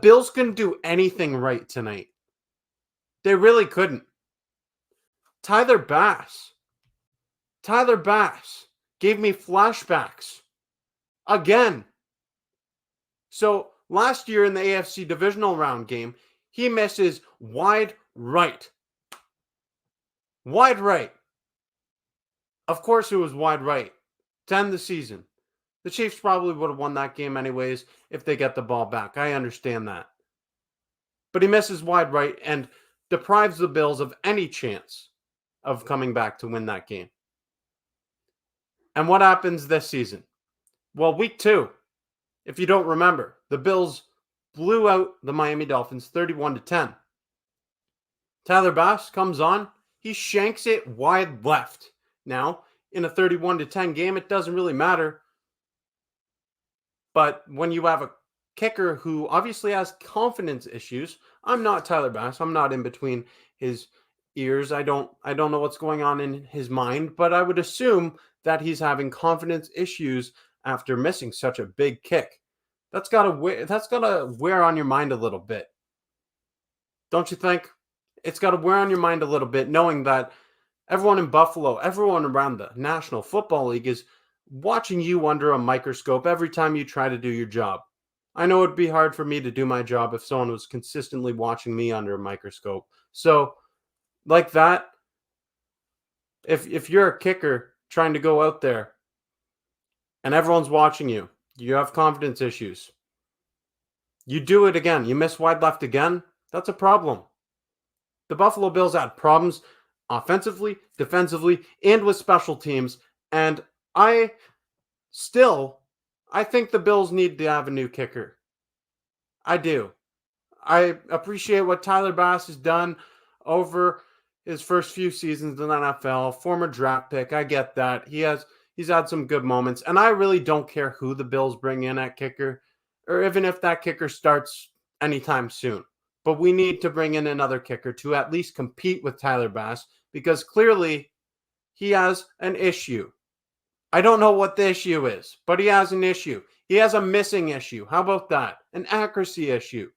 Bills couldn't do anything right tonight. They really couldn't. Tyler Bass gave me flashbacks again. So last year in the AFC divisional round game, he misses wide right. Wide right. Of course it was wide right to end the season. The Chiefs probably would have won that game anyways if they get the ball back. I understand that. But he misses wide right and deprives the Bills of any chance of coming back to win that game. And what happens this season? Well, week 2, if you don't remember, the Bills blew out the Miami Dolphins 31-10. Tyler Bass comes on. He shanks it wide left. Now, in a 31-10 game, it doesn't really matter. But when you have a kicker who obviously has confidence issues, I'm not Tyler Bass. I'm not in between his ears. I don't know what's going on in his mind, but I would assume that he's having confidence issues after missing such a big kick. That's gotta wear on your mind a little bit. Don't you think? It's got to wear on your mind a little bit, knowing that everyone in Buffalo, everyone around the National Football League is watching you under a microscope every time you try to do your job. I know it'd be hard for me to do my job if someone was consistently watching me under a microscope. So, like that, if you're a kicker trying to go out there and everyone's watching you, you have confidence issues. You do it again. You miss wide left again. That's a problem. The Buffalo Bills had problems offensively, defensively, and with special teams. And I think the Bills need to have a new kicker. I do. I appreciate what Tyler Bass has done over his first few seasons in the NFL, former draft pick. I get that. He's had some good moments. And I really don't care who the Bills bring in at kicker, or even if that kicker starts anytime soon. But we need to bring in another kicker to at least compete with Tyler Bass, because clearly he has an issue. I don't know what the issue is, but he has an issue. He has a missing issue. How about that? An accuracy issue.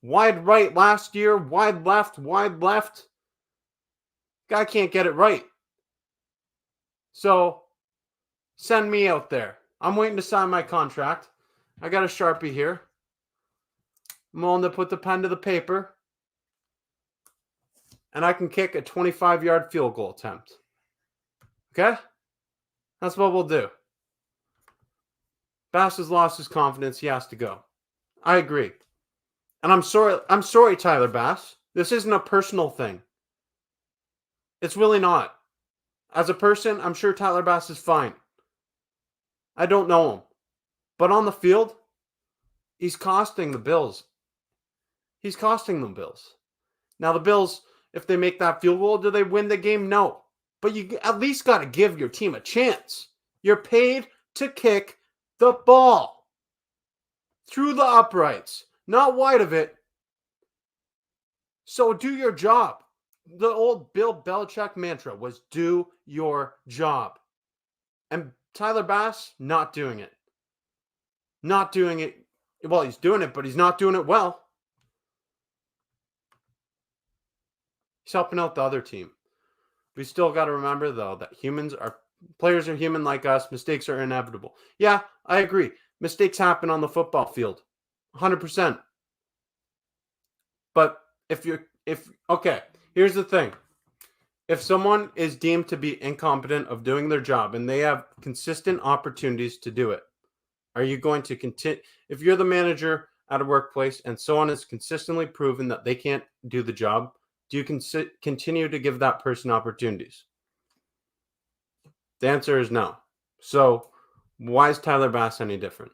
Wide right last year, wide left. Guy can't get it right. So send me out there. I'm waiting to sign my contract. I got a Sharpie here. I'm willing to put the pen to the paper. And I can kick a 25-yard field goal attempt. Okay? That's what we'll do. Bass has lost his confidence. He has to go. I agree. And I'm sorry, Tyler Bass. This isn't a personal thing. It's really not. As a person, I'm sure Tyler Bass is fine. I don't know him. But on the field, he's costing the Bills. He's costing them Bills. Now, the Bills, if they make that field goal, do they win the game? No. But you at least got to give your team a chance. You're paid to kick the ball through the uprights, not wide of it. So do your job. The old Bill Belichick mantra was do your job. And Tyler Bass, not doing it. Not doing it. Well, he's doing it, but he's not doing it well. He's helping out the other team. We still got to remember, though, that players are human like us. Mistakes are inevitable. Yeah, I agree. Mistakes happen on the football field. 100%. But okay, here's the thing. If someone is deemed to be incompetent of doing their job and they have consistent opportunities to do it, are you going to continue? If you're the manager at a workplace and someone has consistently proven that they can't do the job, do you continue to give that person opportunities? The answer is no. So why is Tyler Bass any different?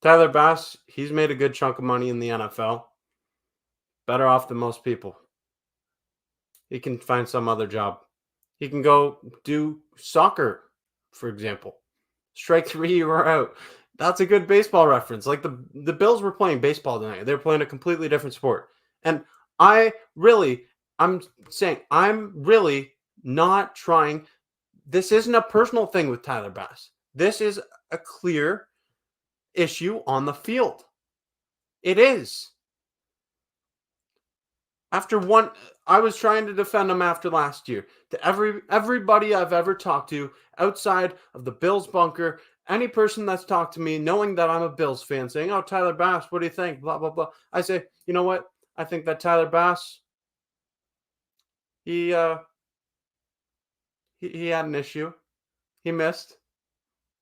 Tyler Bass, he's made a good chunk of money in the NFL. Better off than most people. He can find some other job. He can go do soccer, for example. Strike 3, you are out. That's a good baseball reference. Like the Bills were playing baseball tonight. They were playing a completely different sport. And I'm really not trying. This isn't a personal thing with Tyler Bass. This is a clear issue on the field. It is. After one, I was trying to defend him after last year. To everybody I've ever talked to outside of the Bills bunker, any person that's talked to me, knowing that I'm a Bills fan, saying, "Oh, Tyler Bass, what do you think?" Blah blah blah. I say, you know what? I think that Tyler Bass, he uh, he had an issue. He missed.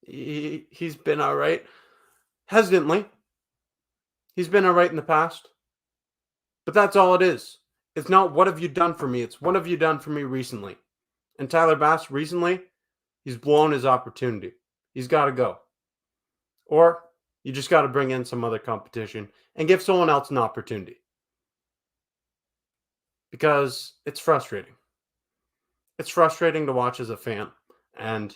He's been all right. Hesitantly, he's been all right in the past, but that's all it is. It's not what have you done for me. It's what have you done for me recently. And Tyler Bass recently, he's blown his opportunity. He's got to go. Or you just got to bring in some other competition and give someone else an opportunity because it's frustrating. It's frustrating to watch as a fan, and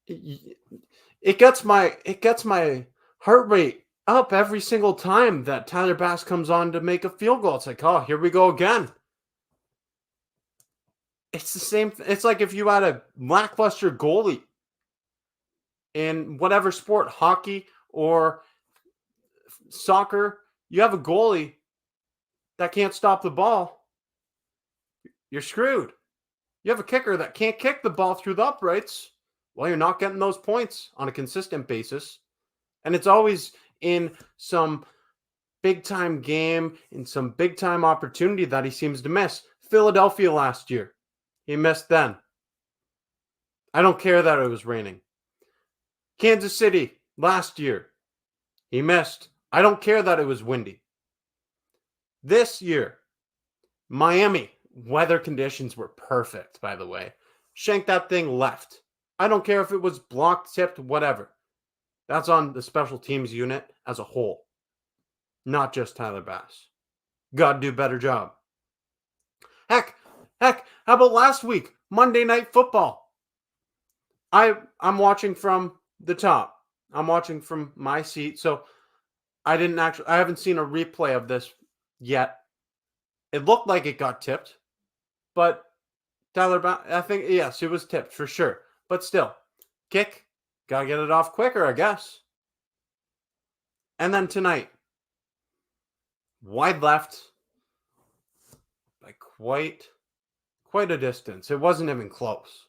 it gets my heart rate up every single time that Tyler Bass comes on to make a field goal. It's like, oh, here we go again. It's the same. It's like if you had a lackluster goalie in whatever sport, hockey or soccer, you have a goalie that can't stop the ball, you're screwed. You have a kicker that can't kick the ball through the uprights. Well, you're not getting those points on a consistent basis. And it's always in some big time game, in some big time opportunity that he seems to miss. Philadelphia last year, he missed then. I don't care that it was raining. Kansas City last year, he missed. I don't care that it was windy. This year, Miami, weather conditions were perfect, by the way. Shanked that thing left. I don't care if it was blocked, tipped, whatever. That's on the special teams unit as a whole, not just Tyler Bass. Got to do a better job. Heck, how about last week, Monday Night Football? I'm watching from the top. I'm watching from my seat, so I haven't seen a replay of this yet. It looked like it got tipped, but I think, yes, it was tipped for sure. But still, kick, gotta get it off quicker, I guess. And then tonight, wide left by quite a distance. It wasn't even close.